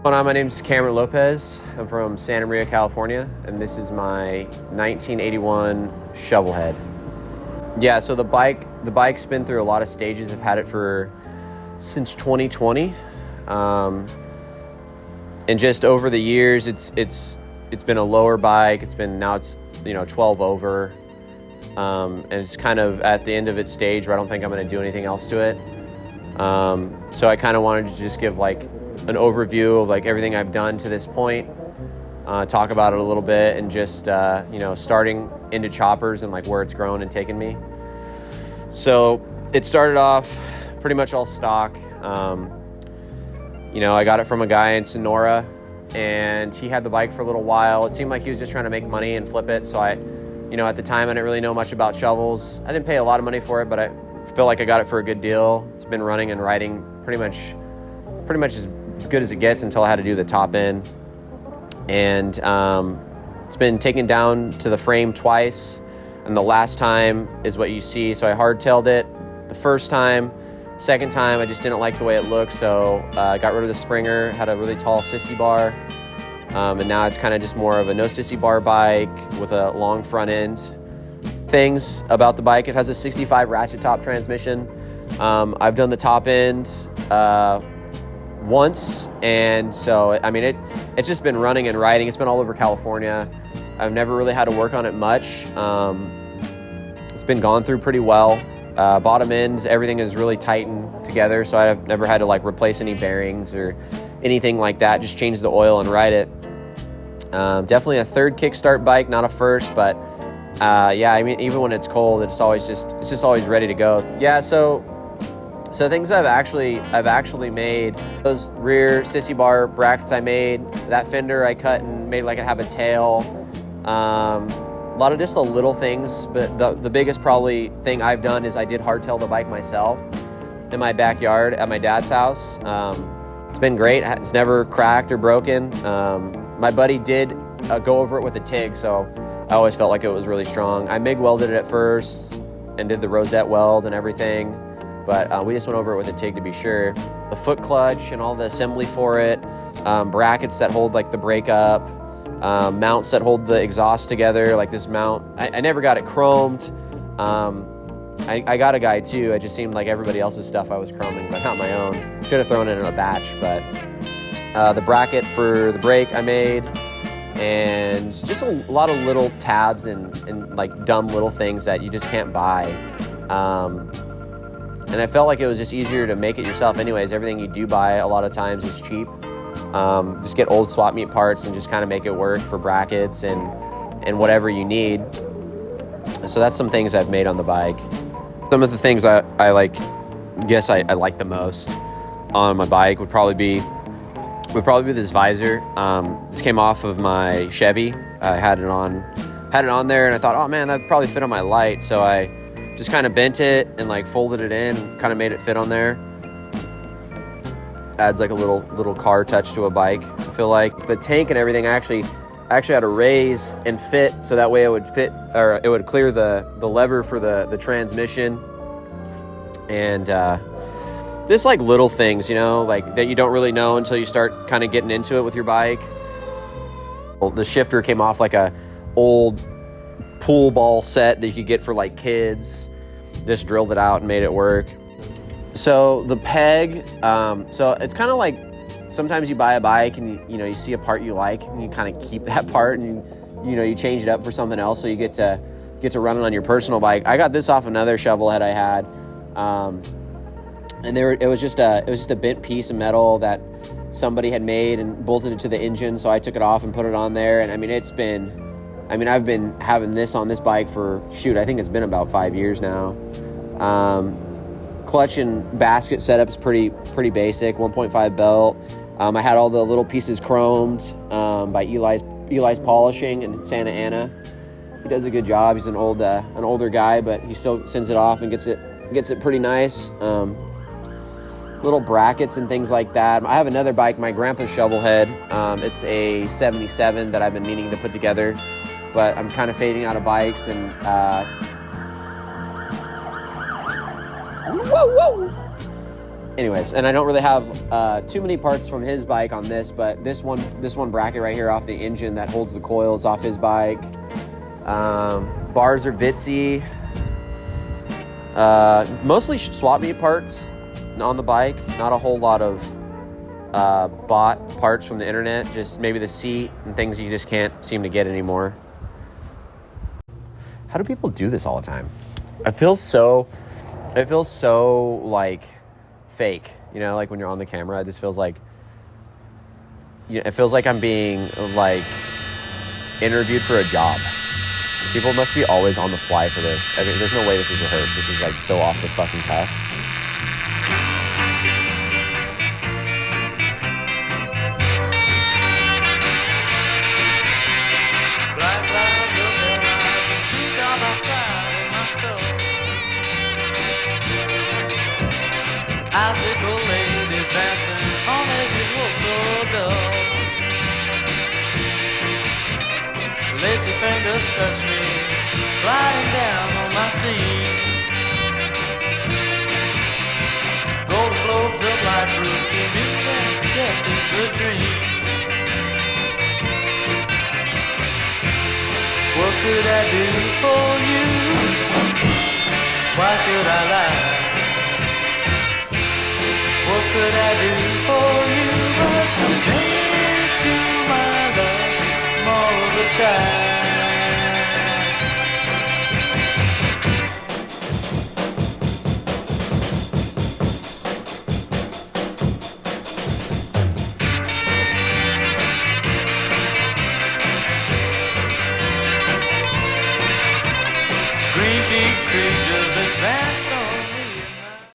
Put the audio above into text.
My name's Cameron Lopez. I'm from Santa Maria, California, and this is my 1981 Shovelhead. Yeah, so the bike's been through a lot of stages. I've had it since 2020, and just over the years, it's been a lower bike. Now it's 12 over, and it's kind of at the end of its stage where I don't think I'm going to do anything else to it. So I kind of wanted to just give like an overview of like everything I've done to this point, talk about it a little bit, and just starting into choppers and like where it's grown and taken me. So it started off pretty much all stock. I got it from a guy in Sonora, and he had the bike for a little while. It seemed like he was just trying to make money and flip it. So at the time I didn't really know much about shovels. I didn't pay a lot of money for it, but I feel like I got it for a good deal. It's been running and riding pretty much as good as it gets until I had to do the top end. And it's been taken down to the frame twice, and the last time is what you see. So I hardtailed it the first time. Second time I just didn't like the way it looked, so I got rid of the springer, had a really tall sissy bar, and now it's kind of just more of a no sissy bar bike with a long front end. Things about the bike: it has a 65 ratchet top transmission. I've done the top end once, and so it's just been running and riding. It's been all over California. I've never really had to work on it much. It's been gone through pretty well. Bottom ends, everything is really tightened together, so I've never had to like replace any bearings or anything like that. Just change the oil and ride it. Definitely a third kickstart bike, not a first, but even when it's cold, it's just always ready to go. Yeah, so things I've actually made: those rear sissy bar brackets I made, that fender I cut and made like it have a tail. A lot of just the little things, but the biggest probably thing I've done is I did hardtail the bike myself in my backyard at my dad's house. It's been great. It's never cracked or broken. My buddy did go over it with a TIG, so I always felt like it was really strong. I MIG welded it at first and did the rosette weld and everything, but we just went over it with a TIG to be sure. The foot clutch and all the assembly for it, brackets that hold like the brake up, mounts that hold the exhaust together, like this mount. I never got it chromed. I got a guy too. It just seemed like everybody else's stuff I was chroming, but not my own. Should have thrown it in a batch, but the bracket for the brake I made, and just a lot of little tabs and like dumb little things that you just can't buy. And I felt like it was just easier to make it yourself anyways. Everything you do buy a lot of times is cheap. Just get old swap meet parts and just kind of make it work for brackets and whatever you need. So that's some things I've made on the bike. Some of the things I like the most on my bike would probably be this visor. This came off of my Chevy. I had it on there, and I thought, oh man, that'd probably fit on my light. So I just kind of bent it and like folded it in, kind of made it fit on there. Adds like a little car touch to a bike. I feel like the tank and everything I actually had to raise and fit, so that way it would fit, or it would clear the lever for the transmission. And just like little things, like that you don't really know until you start kind of getting into it with your bike. The shifter came off like a old pool ball set that you could get for like kids. Just drilled it out and made it work. So the peg, so it's kind of like sometimes you buy a bike and you see a part you like and you kind of keep that part and you change it up for something else, so you get to run it on your personal bike. I got this off another Shovelhead I had, and it was just a bent piece of metal that somebody had made and bolted it to the engine. So I took it off and put it on there, and I've been having this on this bike for I think it's been about 5 years now. Clutch and basket setup is pretty basic. 1.5 belt. I had all the little pieces chromed by Eli's Polishing in Santa Ana. He does a good job. He's an older guy, but he still sends it off and gets it pretty nice. Little brackets and things like that. I have another bike, my grandpa's Shovelhead. It's a 77 that I've been meaning to put together, but I'm kind of fading out of bikes, and whoa! anyways, and I don't really have too many parts from his bike on this, but this one bracket right here off the engine that holds the coils off his bike. Bars are Vitsy. Mostly swap meet parts on the bike. Not a whole lot of bought parts from the internet. Just maybe the seat and things you just can't seem to get anymore. How do people do this all the time? It feels so like fake, you know, like when you're on the camera. It just feels like, you know, it feels like I'm being like interviewed for a job. People must be always on the fly for this. I mean, there's no way this is rehearsed. This is like so off the fucking cuff. Icicle ladies dancing on edges were so dull. Lacy fingers touch me, gliding down on my seam. Golden globes of light prove to me that death is a dream. What could I do for you? Why should I lie? What could I do for you but to make you my love, more of the sky? Green cheek creatures advance